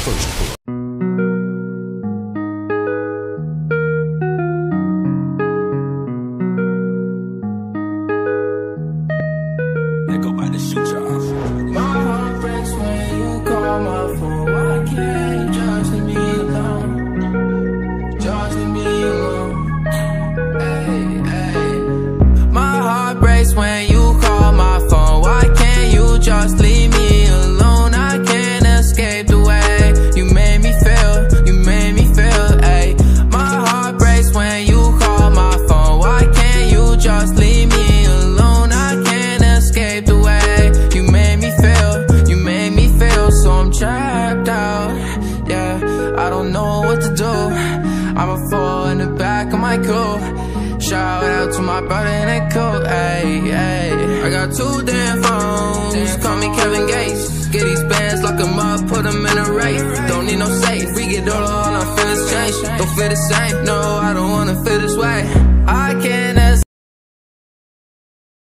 First Blood. My heart breaks when you call my phone. Why can't you just leave me alone? Just leave me alone. Hey, hey. My heart breaks when you call my phone. Why can't you just leave me alone? I can't escape the way you made me feel. You made me feel. Hey. My heart breaks when you call my phone. Why can't you just leave me alone? I can't escape the way you made me feel, so I'm trapped out. Yeah, I don't know what to do. I'ma fall in the back of my coupe. Shout out to my brother in that coat. Ay, ay. I got 2 damn phones. Call me Kevin Gates. Get these bands, lock them up, put them in a race. Don't need no safe. We get all our feelings change. Don't feel the same. No, I don't wanna feel this way. I